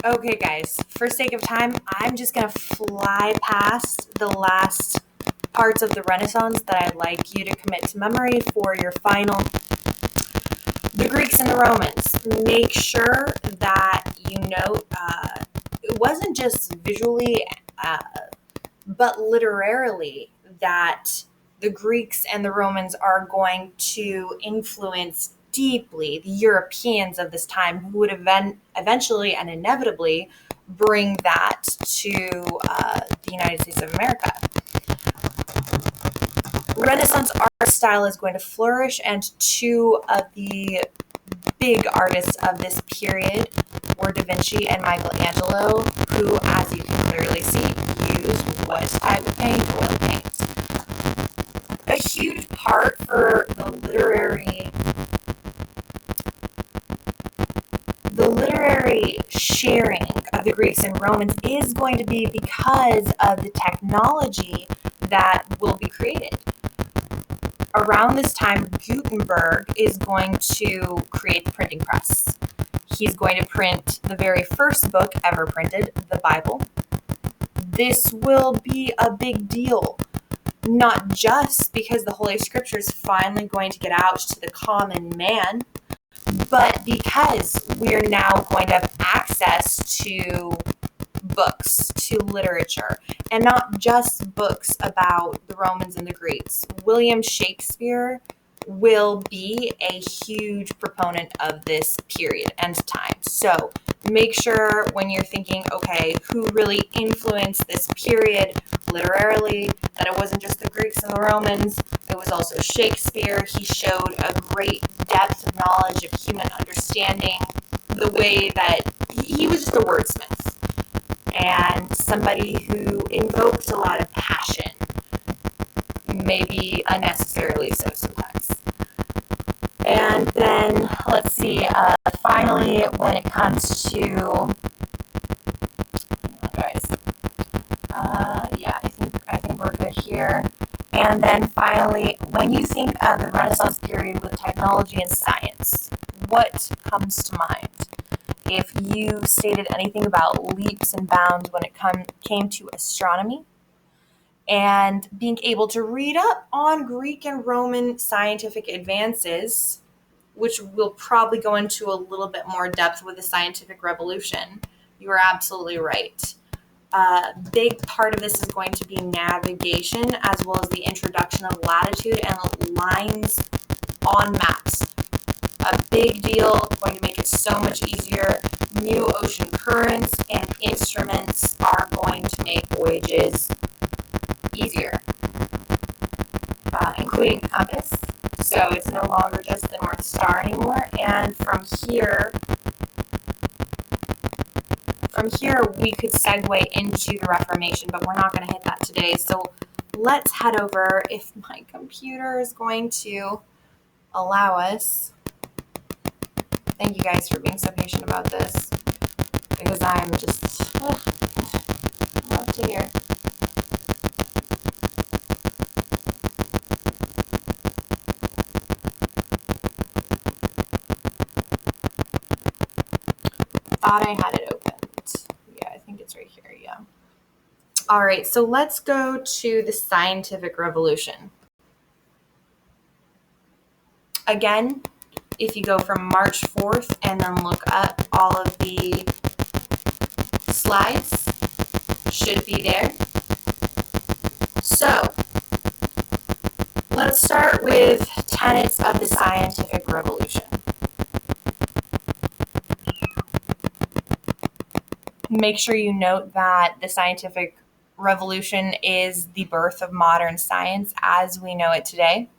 Okay, guys, for sake of time, I'm just going to fly past the last parts of the Renaissance that I'd like you to commit to memory for your final. The Greeks and the Romans. Make sure that you note it wasn't just visually, but literarily that the Greeks and the Romans are going to influence deeply the Europeans of this time, who would eventually and inevitably bring that to the United States of America. Renaissance art style is going to flourish, and two of the big artists of this period were Da Vinci and Michelangelo, who, as you can clearly see, used what type of paint? Oil paint. A huge part for the literary sharing of the Greeks and Romans is going to be because of the technology that will be created. Around this time, Gutenberg is going to create the printing press. He's going to print the very first book ever printed, the Bible. This will be a big deal, not just because the Holy Scripture is finally going to get out to the common man, but because we're now going to have access to books, to literature, and not just books about the Romans and the Greeks. William Shakespeare will be a huge proponent of this period and time. So make sure when you're thinking, okay, who really influenced this period literarily, that it wasn't just the Greeks and the Romans, it was also Shakespeare. He showed a great depth of knowledge of human understanding, the way that he was just a wordsmith and somebody who invoked a lot of passion, maybe unnecessarily so sometimes. And then, let's see, finally, when it comes to, I think we're good here. And then finally, when you think of the Renaissance period with technology and science, what comes to mind? If you stated anything about leaps and bounds when it came to astronomy and being able to read up on Greek and Roman scientific advances, which we'll probably go into a little bit more depth with the scientific revolution, you are absolutely right. A big part of this is going to be navigation, as well as the introduction of latitude and lines on maps. A big deal, going to make it so much easier. New ocean currents and instruments are going to make voyages easier, including compass. So it's no longer just the North Star anymore. And from here we could segue into the Reformation, but we're not going to hit that today. So let's head over, if my computer is going to allow us. Thank you guys for being so patient about this, because I'm just love to hear. Thought I had it opened. Yeah, I think it's right here. Yeah. All right, so let's go to the scientific revolution. Again, if you go from March 4th and then look up, all of the slides should be there. So let's start with tenets of the scientific revolution. Make sure you note that the scientific revolution is the birth of modern science as we know it today.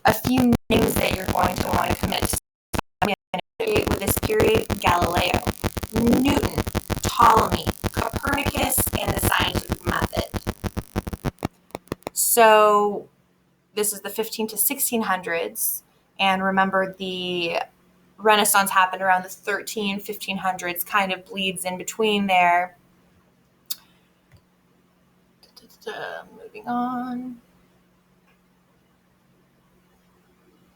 A few names that you're going to want to commit to with this period: Galileo, Newton, Ptolemy, Copernicus, and the scientific method. So this is the 15 to 1600s, and remember the Renaissance happened around the 1500s, kind of bleeds in between there. Moving on.